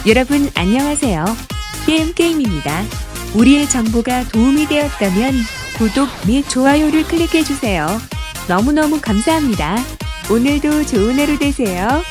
여러분 안녕하세요. BAAM 게임입니다. 우리의 정보가 도움이 되었다면 구독 및 좋아요를 클릭해주세요. 너무너무 감사합니다. 오늘도 좋은 하루 되세요.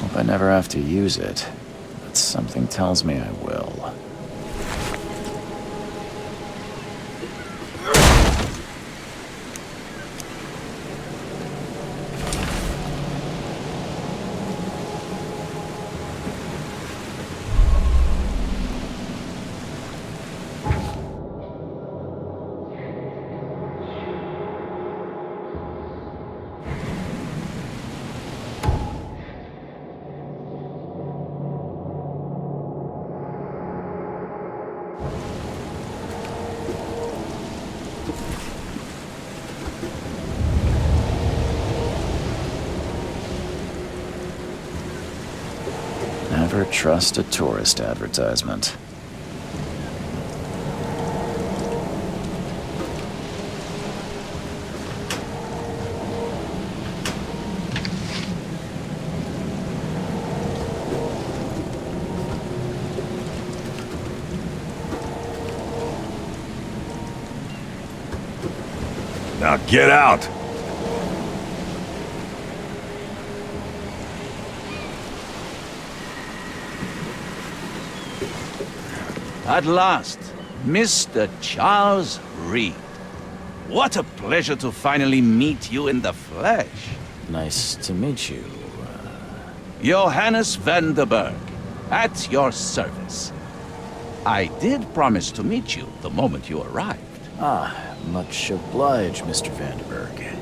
Hope I never have to use it, but something tells me I will. Never trust a tourist advertisement. Now get out! At last, Mr. Charles Reed. What a pleasure to finally meet you in the flesh. Nice to meet you. Johannes van der Berg, at your service. I did promise to meet you the moment you arrived. Much obliged, Mr. Vanderberg.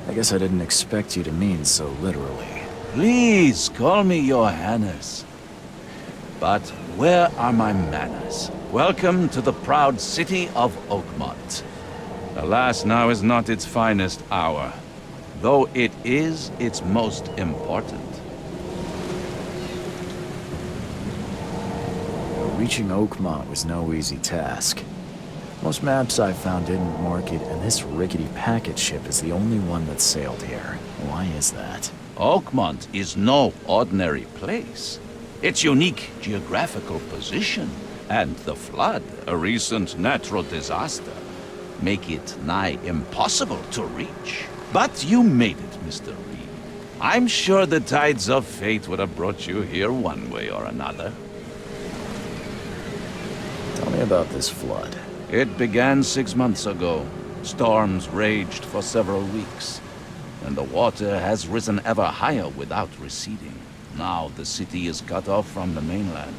I guess I didn't expect you to mean so literally. Please call me Johannes. But where are my manners? Welcome to the proud city of Oakmont. Alas, now is not its finest hour, though it is its most important. Reaching Oakmont was no easy task. Most maps I've found didn't mark it, and this rickety packet ship is the only one that sailed here. Why is that? Oakmont is no ordinary place. Its unique geographical position and the flood, a recent natural disaster, make it nigh impossible to reach. But you made it, Mr. Reed. I'm sure the tides of fate would have brought you here one way or another. Tell me about this flood. It began 6 months ago. Storms raged for several weeks, and the water has risen ever higher without receding. Now the city is cut off from the mainland.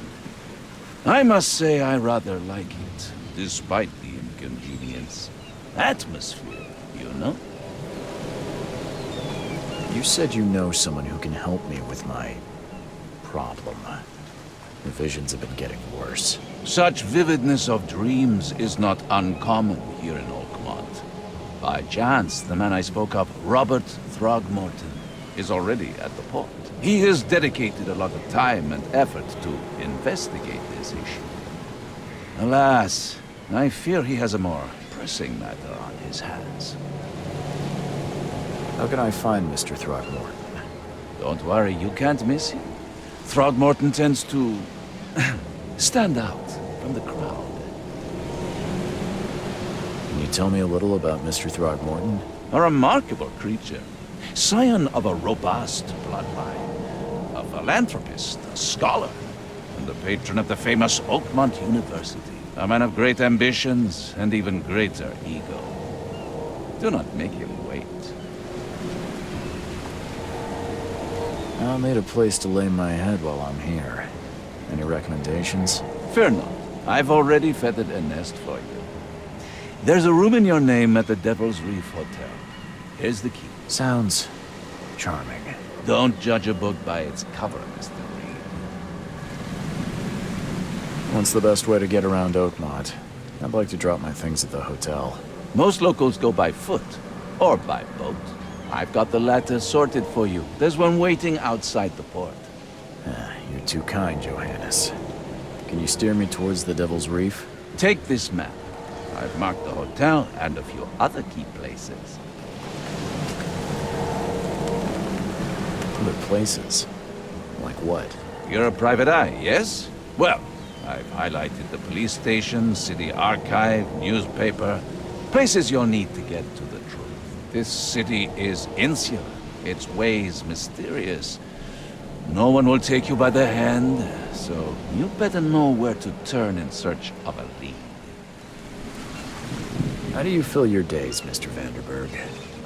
I must say I rather like it, despite the inconvenience. Atmosphere, you know? You said you know someone who can help me with my problem. The visions have been getting worse. Such vividness of dreams is not uncommon here in Oakmont. By chance, the man I spoke of, Robert Throgmorton, is already at the port. He has dedicated a lot of time and effort to investigate this issue. Alas, I fear he has a more pressing matter on his hands. How can I find Mr. Throgmorton? Don't worry, you can't miss him. Throgmorton tends to stand out from the crowd. Can you tell me a little about Mr. Throgmorton? A remarkable creature, scion of a robust bloodline, a philanthropist, a scholar, and the patron of the famous Oakmont University. A man of great ambitions and even greater ego. Do not make him wait. I'll need a place to lay my head while I'm here. Any recommendations? Fear not. I've already feathered a nest for you. There's a room in your name at the Devil's Reef Hotel. Here's the key. Sounds charming. Don't judge a book by its cover, Mr. Reed. What's the best way to get around Oakmont? I'd like to drop my things at the hotel. Most locals go by foot, or by boat. I've got the latter sorted for you. There's one waiting outside the port. You're too kind, Johannes. Can you steer me towards the Devil's Reef? Take this map. I've marked the hotel and a few other key places. Other places? Like what? You're a private eye, yes? Well, I've highlighted the police station, city archive, newspaper. Places you'll need to get to the truth. This city is insular, its ways mysterious. No one will take you by the hand, so you better know where to turn in search of a lead. How do you fill your days, Mr. Vanderberg?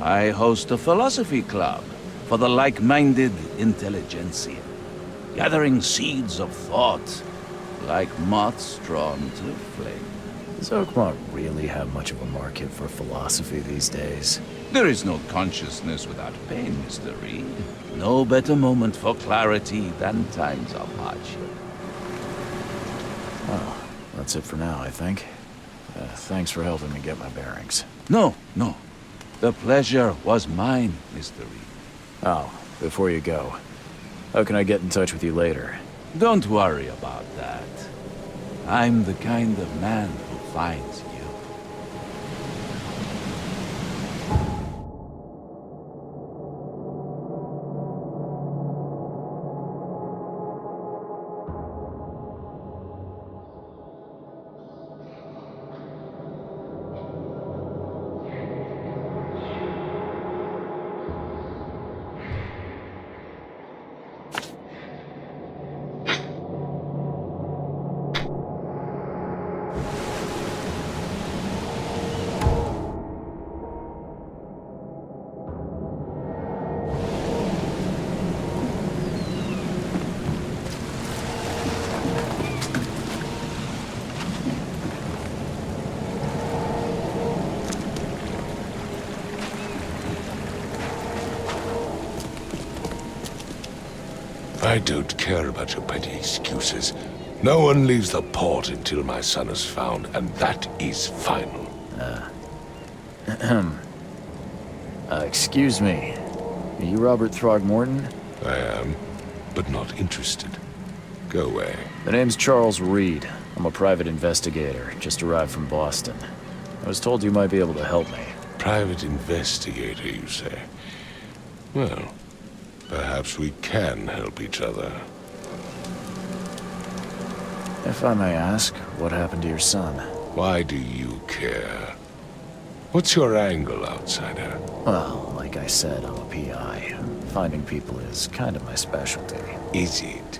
I host a philosophy club for the like-minded intelligentsia, gathering seeds of thought like moths drawn to a flame. Does Oakmont really have much of a market for philosophy these days? There is no consciousness without pain, Mr. Reed. No better moment for clarity than times of hardship. Well, that's it for now, I think. Thanks for helping me get my bearings. No. The pleasure was mine, Mr. Reed. Oh, before you go, how can I get in touch with you later? Don't worry about that. I'm the kind of man who finds you. I don't care about your petty excuses. No one leaves the port until my son is found, and that is final. Excuse me. Are you Robert Throgmorton? I am, but not interested. Go away. The name's Charles Reed. I'm a private investigator, just arrived from Boston. I was told you might be able to help me. Private investigator, you say? Well, perhaps we can help each other. If I may ask, what happened to your son? Why do you care? What's your angle, outsider? Well, like I said, I'm a PI. Finding people is kind of my specialty. Is it?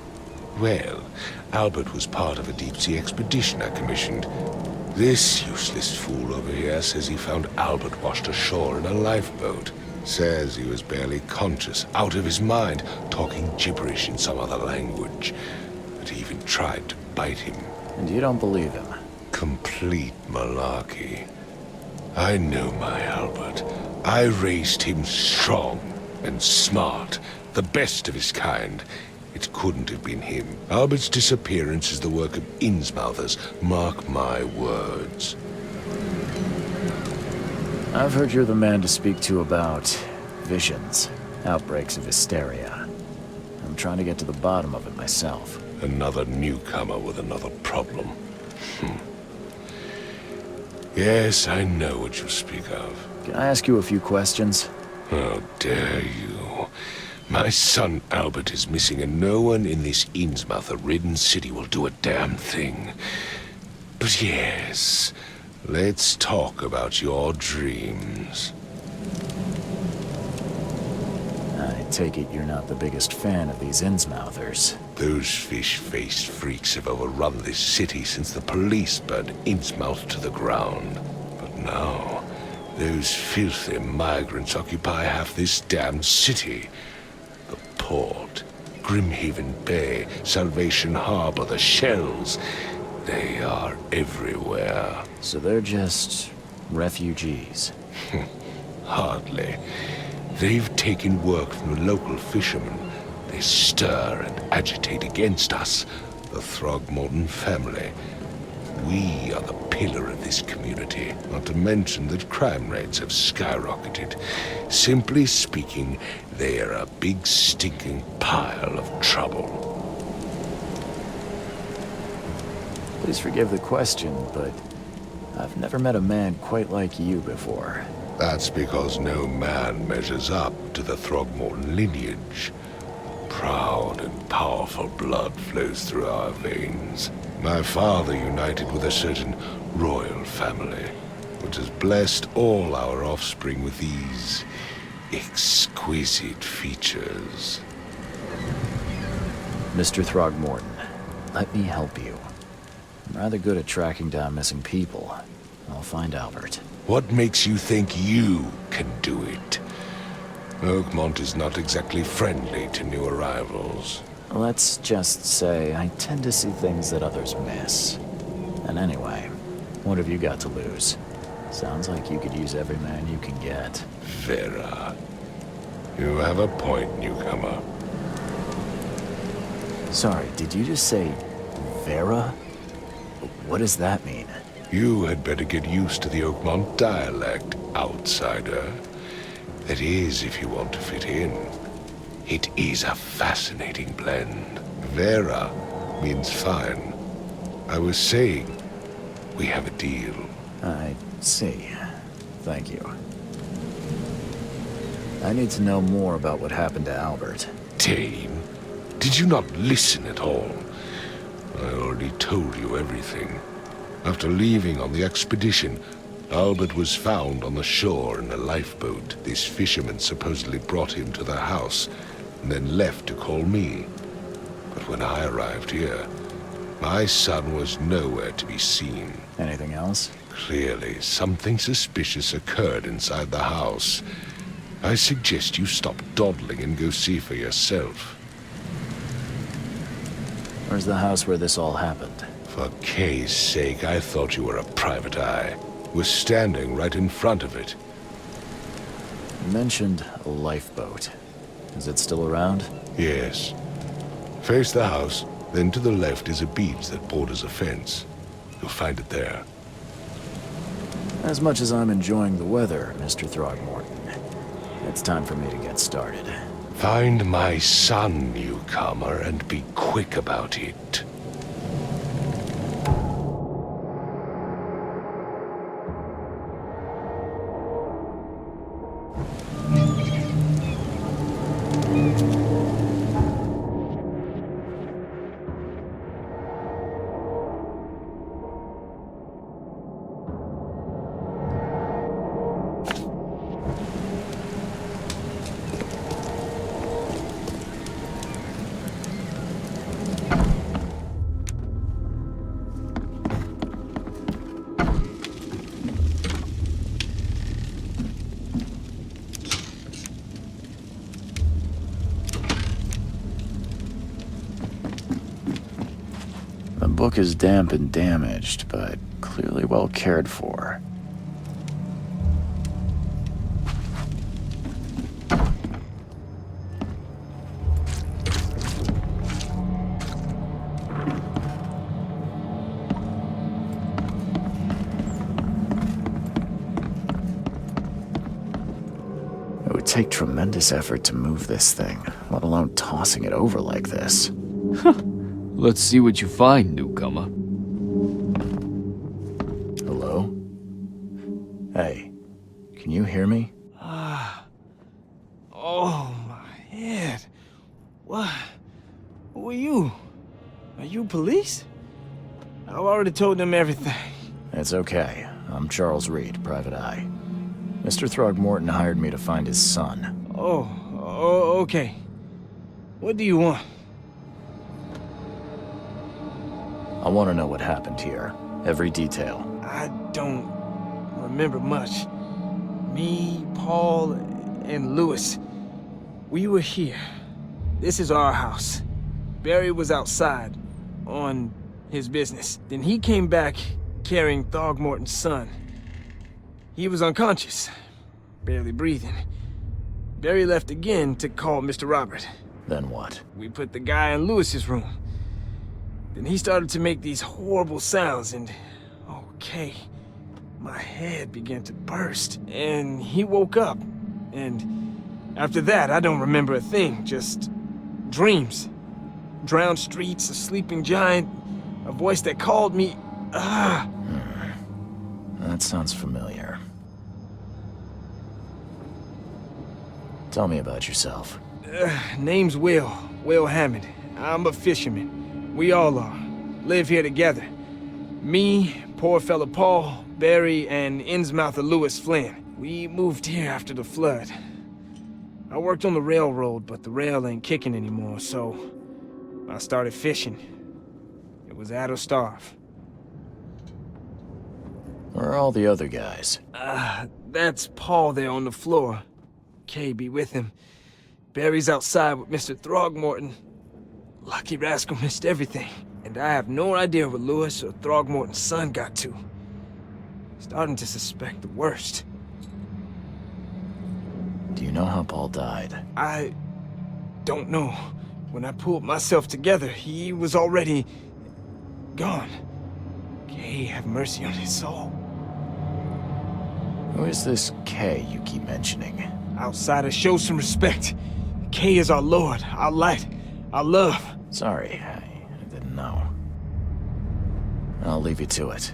Well, Albert was part of a deep-sea expedition I commissioned. This useless fool over here says he found Albert washed ashore in a lifeboat. Says he was barely conscious, out of his mind, talking gibberish in some other language. But he even tried to bite him. And you don't believe him? Complete malarkey. I know my Albert. I raised him strong and smart, the best of his kind. It couldn't have been him. Albert's disappearance is the work of Innsmouthers. Mark my words. I've heard you're the man to speak to about visions, outbreaks of hysteria. I'm trying to get to the bottom of it myself. Another newcomer with another problem. Yes, I know what you speak of. Can I ask you a few questions? How dare you? My son Albert is missing, and no one in this Innsmouther-ridden city will do a damn thing. But yes, let's talk about your dreams. I take it you're not the biggest fan of these Innsmouthers. Those fish-faced freaks have overrun this city since the police burned Innsmouth to the ground. But now, those filthy migrants occupy half this damned city. The port, Grimhaven Bay, Salvation Harbor, the shells. They are everywhere. So they're just refugees. Hardly. They've taken work from the local fishermen. They stir and agitate against us, the Throgmorton family. We are the pillar of this community, not to mention that crime rates have skyrocketed. Simply speaking, they are a big stinking pile of trouble. Please forgive the question, but I've never met a man quite like you before. That's because no man measures up to the Throgmorton lineage. Proud and powerful blood flows through our veins. My father united with a certain royal family, which has blessed all our offspring with these exquisite features. Mr. Throgmorton, let me help you. I'm rather good at tracking down missing people. I'll find Albert. What makes you think you can do it? Oakmont is not exactly friendly to new arrivals. Let's just say I tend to see things that others miss. And anyway, what have you got to lose? Sounds like you could use every man you can get. Vera. You have a point, newcomer. Sorry, did you just say Vera? What does that mean? You had better get used to the Oakmont dialect, outsider. That is, if you want to fit in. It is a fascinating blend. Vera means fine. I was saying, we have a deal. I see. Thank you. I need to know more about what happened to Albert. Dane, did you not listen at all? I already told you everything. After leaving on the expedition, Albert was found on the shore in a lifeboat. This fisherman supposedly brought him to the house, and then left to call me. But when I arrived here, my son was nowhere to be seen. Anything else? Clearly, something suspicious occurred inside the house. I suggest you stop dawdling and go see for yourself. Where's the house where this all happened? For Kay's sake, I thought you were a private eye. Was standing right in front of it. You mentioned a lifeboat. Is it still around? Yes. Face the house, then to the left is a beach that borders a fence. You'll find it there. As much as I'm enjoying the weather, Mr. Throgmorton, it's time for me to get started. Find my son, newcomer, and be quick about it. book is damp and damaged, but clearly well cared for. It would take tremendous effort to move this thing, let alone tossing it over like this. Let's see what you find, newcomer. Hello? Hey, can you hear me? Oh, my head. What? Who are you? Are you police? I've already told them everything. It's okay. I'm Charles Reed, Private Eye. Mr. Throgmorton hired me to find his son. Oh, okay. What do you want? I want to know what happened here. Every detail. I don't remember much. Me, Paul, and Lewis, we were here. This is our house. Barry was outside, on his business. Then he came back carrying Throgmorton's son. He was unconscious, barely breathing. Barry left again to call Mr. Robert. Then what? We put the guy in Lewis's room. Then he started to make these horrible sounds and... okay, my head began to burst. And he woke up. And after that, I don't remember a thing, just dreams. Drowned streets, a sleeping giant, a voice that called me... That sounds familiar. Tell me about yourself. Name's Will Hammond. I'm a fisherman. We all are. Live here together. Me, poor fella Paul, Barry, and Innsmouther Lewis Flynn. We moved here after the flood. I worked on the railroad, but the rail ain't kicking anymore, so I started fishing. It was add or starve. Where are all the other guys? That's Paul there on the floor. Kay be with him. Barry's outside with Mr. Throgmorton. Lucky rascal missed everything. And I have no idea what Lewis or Throgmorton's son got to. Starting to suspect the worst. Do you know how Paul died? I don't know. When I pulled myself together, he was already gone. Kay have mercy on his soul. Who is this K you keep mentioning? Outsider, show some respect. Kay is our lord, our light, our love. Sorry, I didn't know. I'll leave you to it.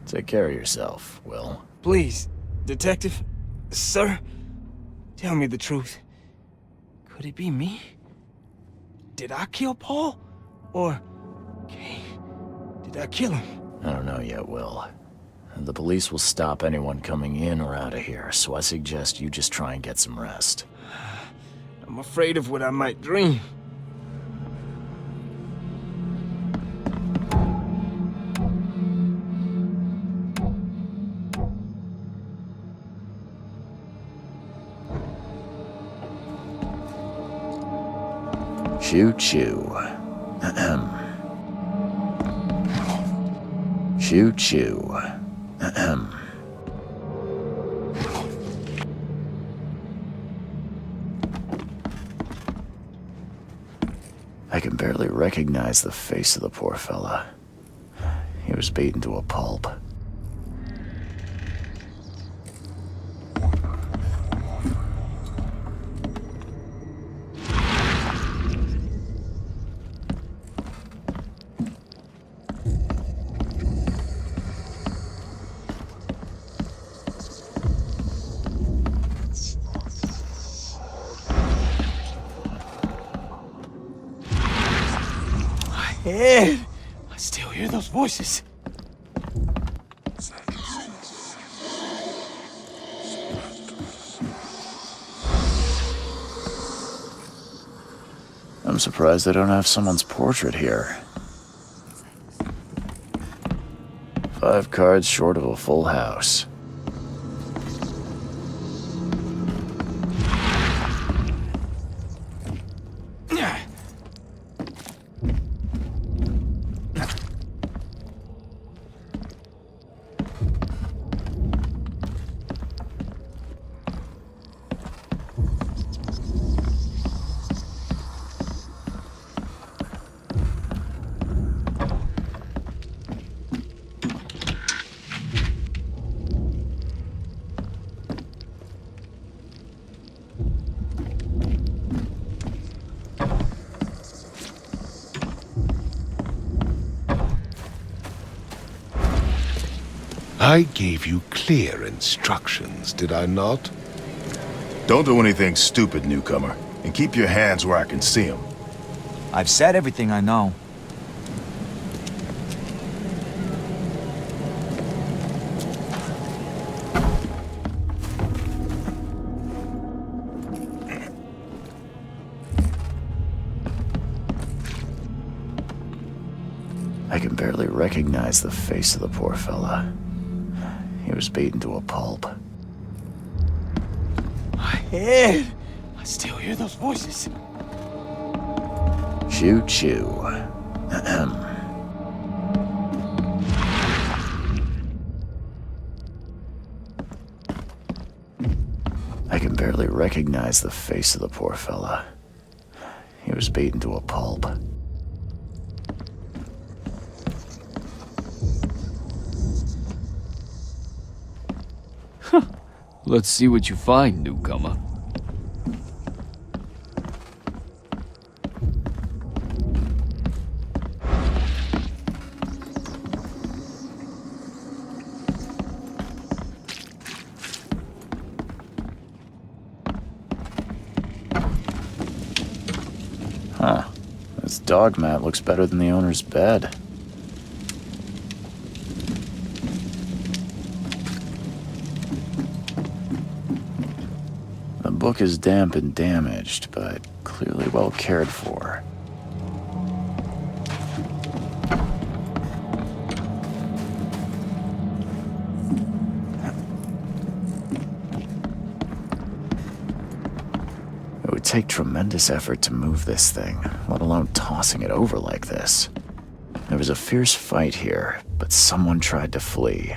Take care of yourself, Will. Please, detective, sir, tell me the truth. Could it be me? Did I kill Paul? Or, Kay, did I kill him? I don't know yet, Will. The police will stop anyone coming in or out of here, so I suggest you just try and get some rest. I'm afraid of what I might dream. Choo-choo. Ahem. Choo-choo. Ahem. I can barely recognize the face of the poor fella. He was beaten to a pulp. Ed, I still hear those voices. I'm surprised they don't have someone's portrait here. 5 cards short of a full house. I gave you clear instructions, did I not? Don't do anything stupid, newcomer. And keep your hands where I can see them. I've said everything I know. I can barely recognize the face of the poor fella. He was beaten to a pulp. My head! I still hear those voices. Choo choo. Ahem. I can barely recognize the face of the poor fella. He was beaten to a pulp. Let's see what you find, newcomer. Huh. This dog mat looks better than the owner's bed. The book is damp and damaged, but clearly well cared for. It would take tremendous effort to move this thing, let alone tossing it over like this. There was a fierce fight here, but someone tried to flee.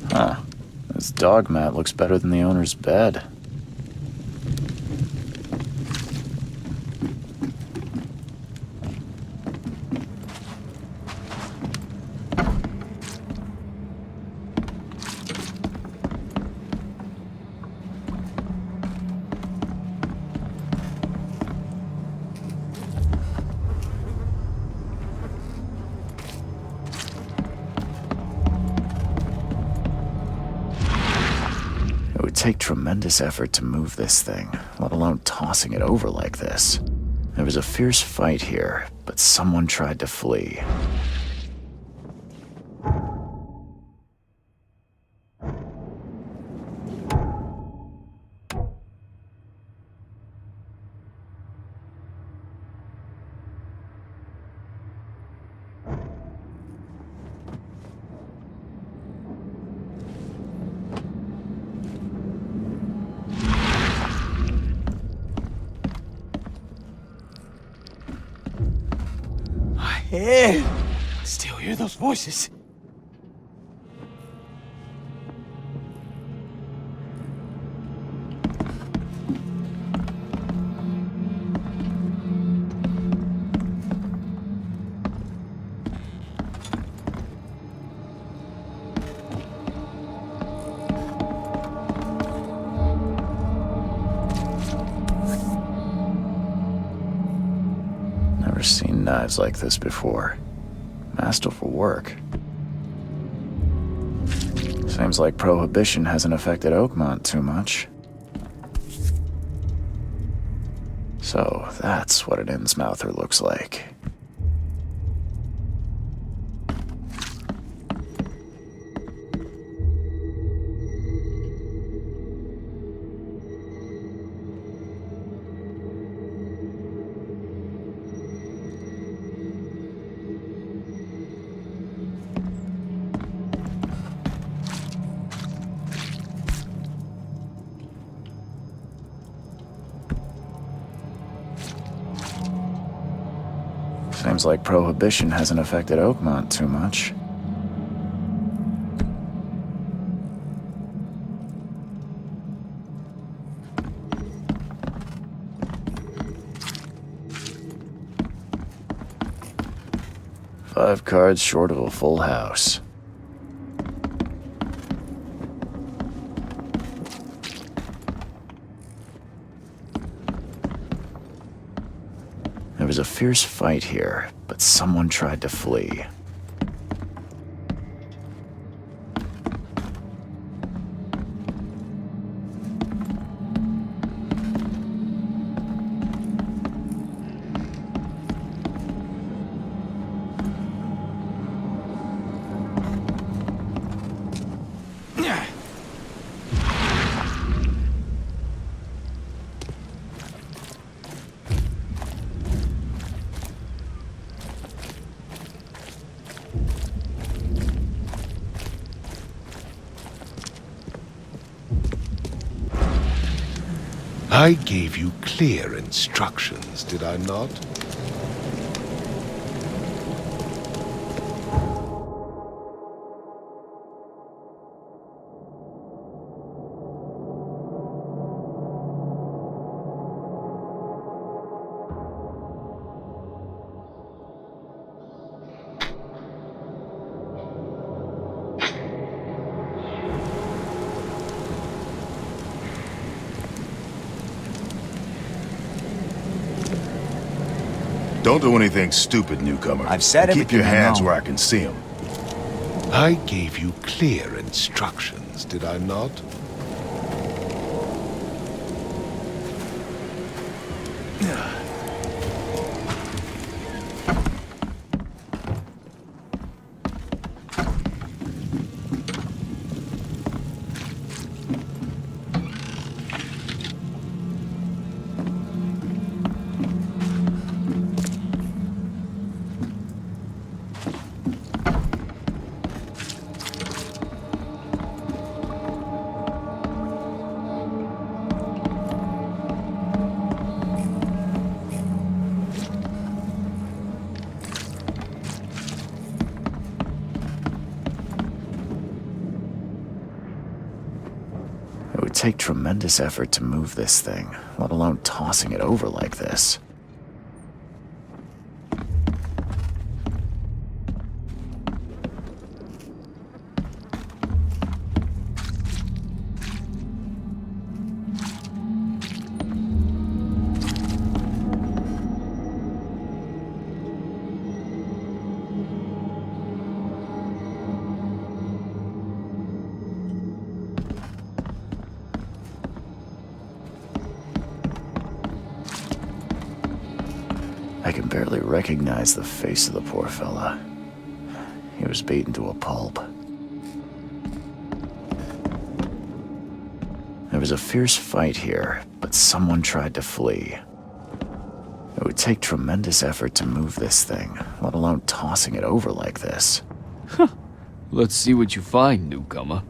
Huh. This dog mat looks better than the owner's bed. It would take tremendous effort to move this thing, let alone tossing it over like this. There was a fierce fight here, but someone tried to flee. Head! I still hear those voices. Never seen knives like this before. Masterful work. Seems like Prohibition hasn't affected Oakmont too much. So that's what an Innsmouther looks like. Seems like Prohibition hasn't affected Oakmont too much. Five cards short of a full house. There was a fierce fight here, but someone tried to flee. I gave you clear instructions, did I not? Don't do anything stupid, newcomer. I've said And keep your everything I hands know. where I can see them. I gave you clear instructions, did I not? It would take tremendous effort to move this thing, let alone tossing it over like this. I can barely recognize the face of the poor fella. He was beaten to a pulp. There was a fierce fight here, but someone tried to flee. It would take tremendous effort to move this thing, let alone tossing it over like this. Let's see what you find, newcomer.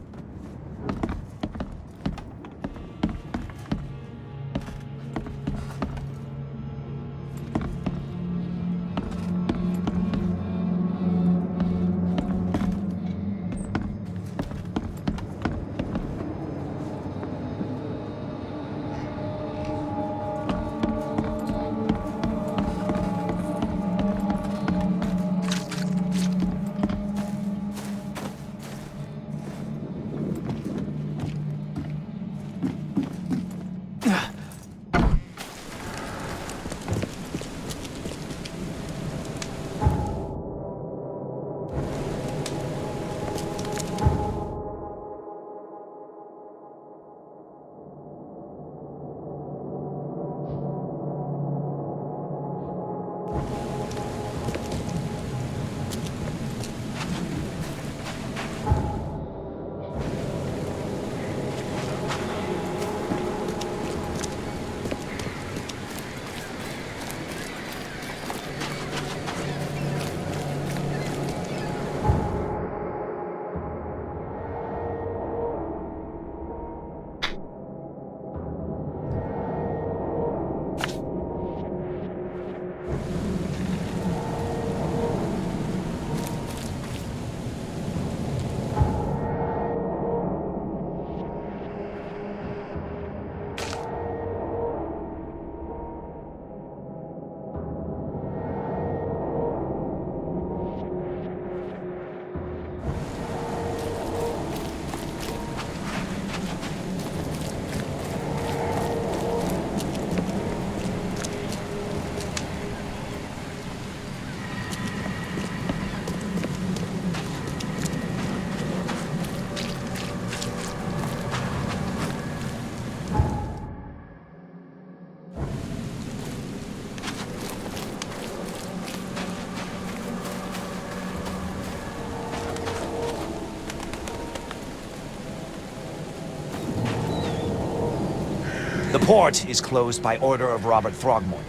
The port is closed by order of Robert Throgmorton.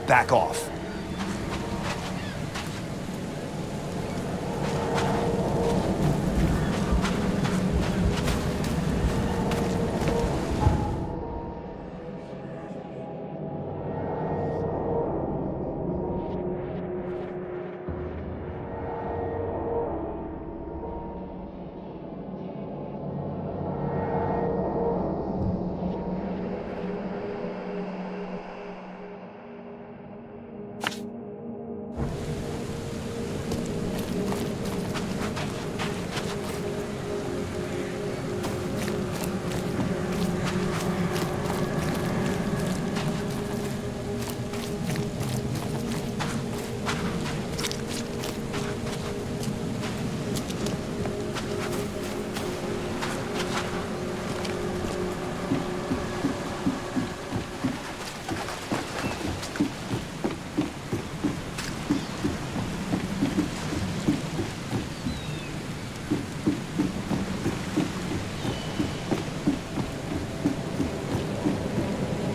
Back off.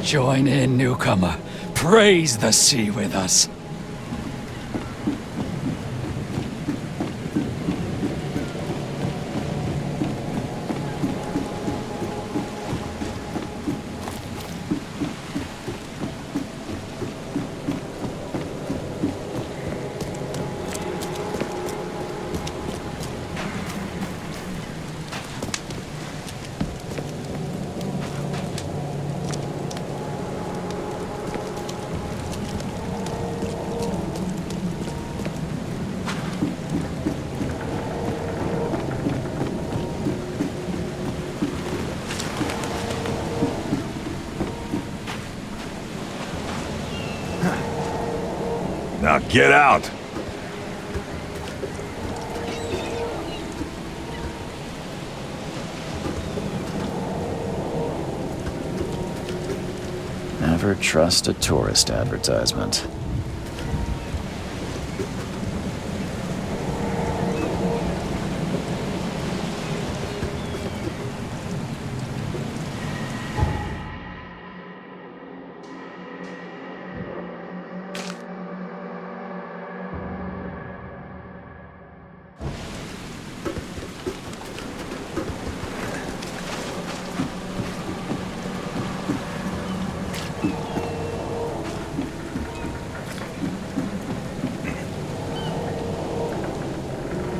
Join in, newcomer. Praise the sea with us. Now get out! Never trust a tourist advertisement.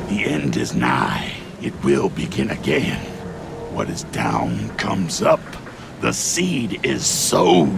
The end is nigh. It will begin again. What is down comes up. The seed is sowed.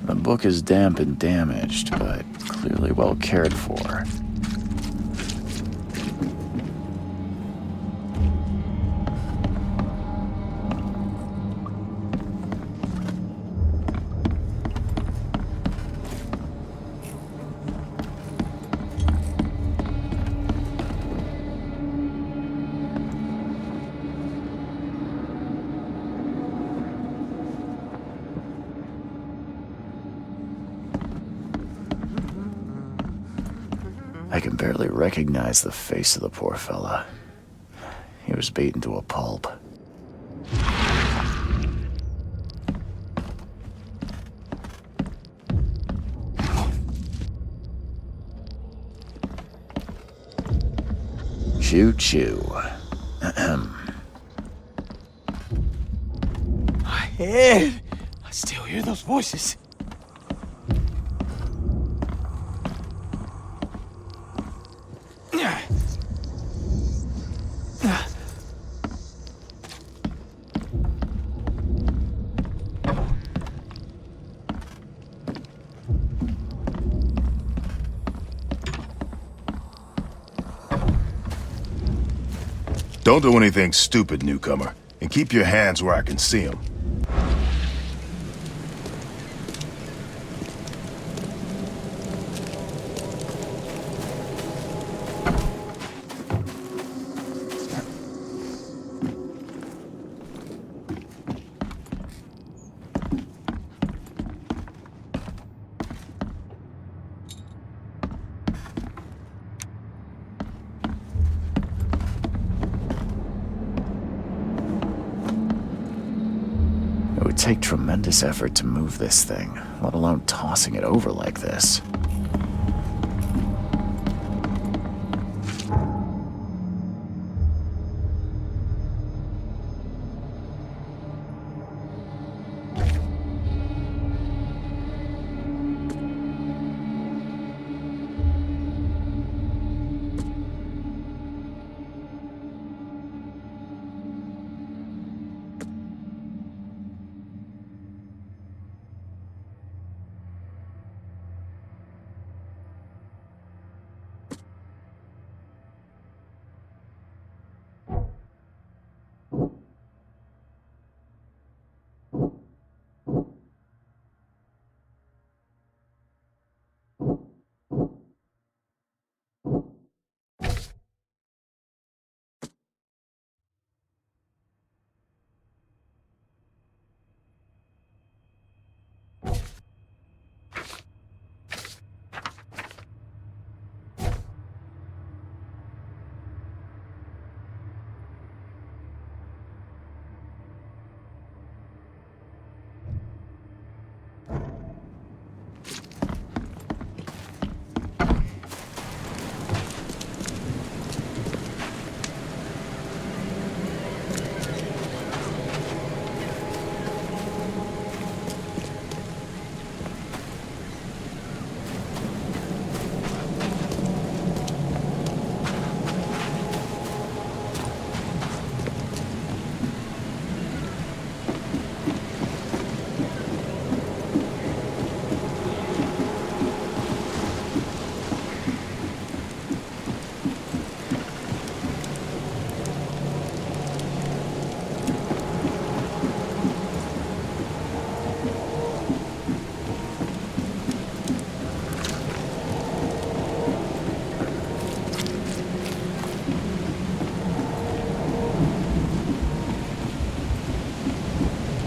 The book is damp and damaged, but clearly well cared for. I can barely recognize the face of the poor fella. He was beaten to a pulp. Choo-choo. My head! I still hear those voices. Don't do anything stupid, newcomer. And keep your hands where I can see them. It would take tremendous effort to move this thing, let alone tossing it over like this.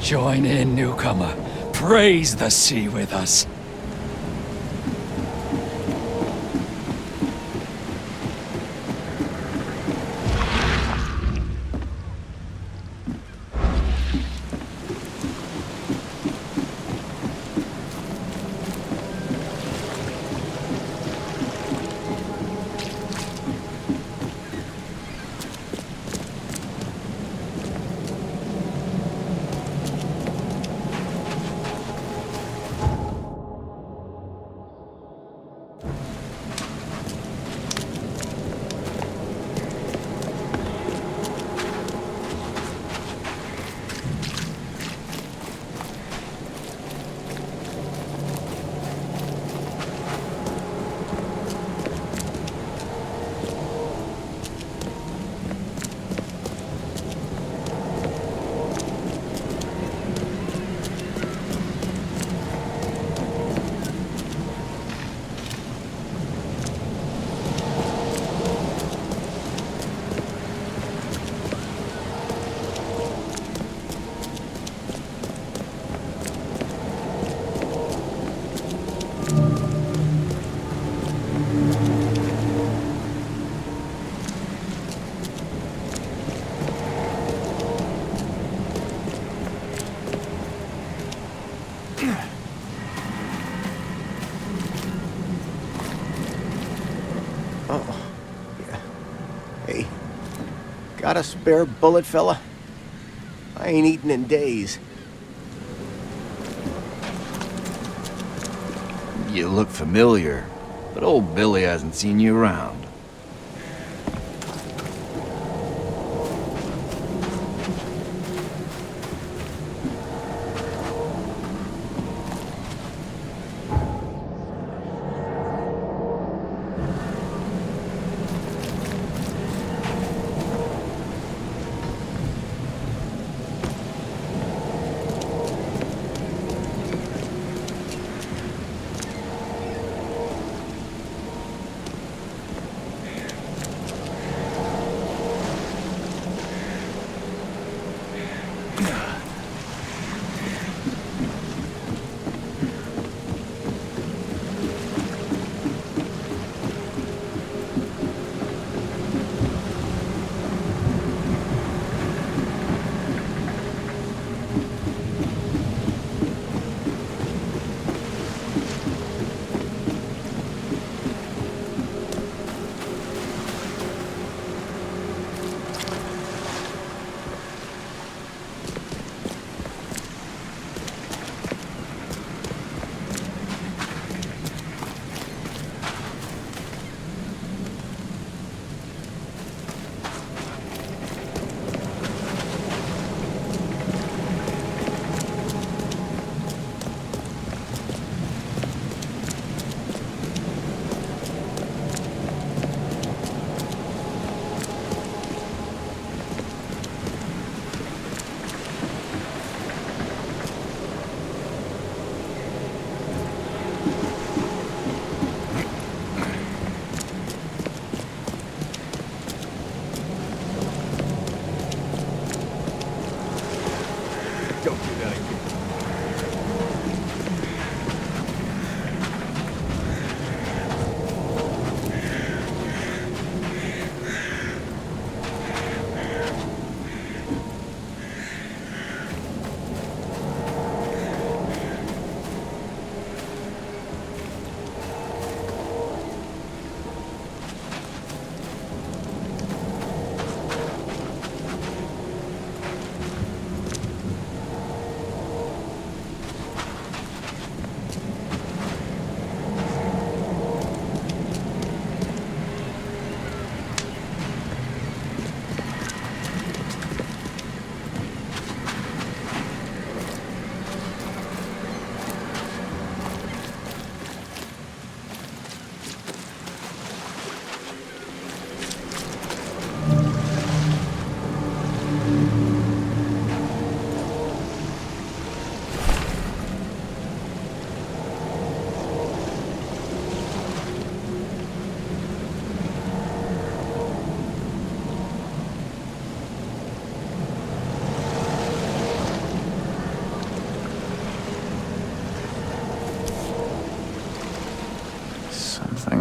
Join in, newcomer. Praise the sea with us. Got a spare bullet, fella? I ain't eaten in days. You look familiar, but old Billy hasn't seen you around.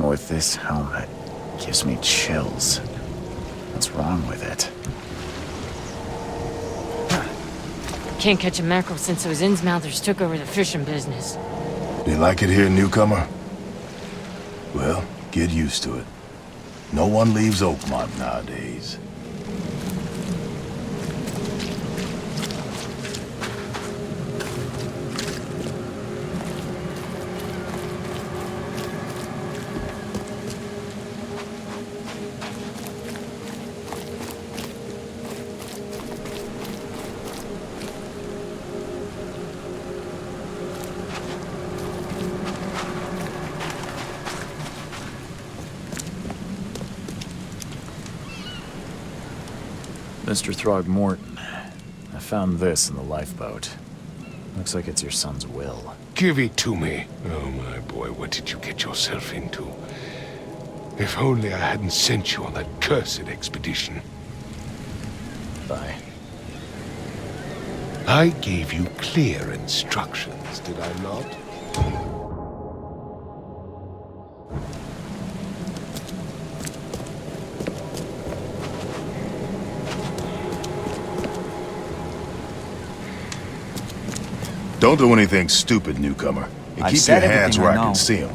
wrong with this helmet? Gives me chills. What's wrong with it? Can't catch a mackerel since those Innsmouthers took over the fishing business. You like it here, newcomer? Well, get used to it. No one leaves Oakmont nowadays. Mr. Throgmorton, I found this in the lifeboat. Looks like it's your son's will. Give it to me. Oh, my boy, what did you get yourself into? If only I hadn't sent you on that cursed expedition. Bye. I gave you clear instructions, did I not? Don't do anything stupid, newcomer. And I've keep your said hands everything where I I can know. see them.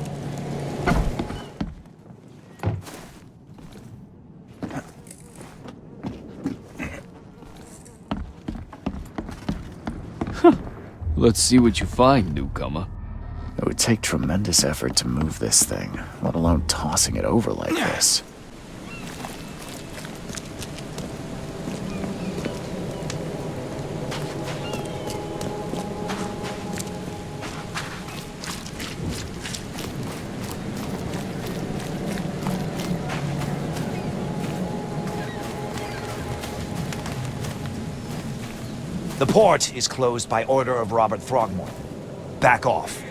Let's see what you find, newcomer. It would take tremendous effort to move this thing, let alone tossing it over like this. The port is closed by order of Robert Throgmorton. Back off.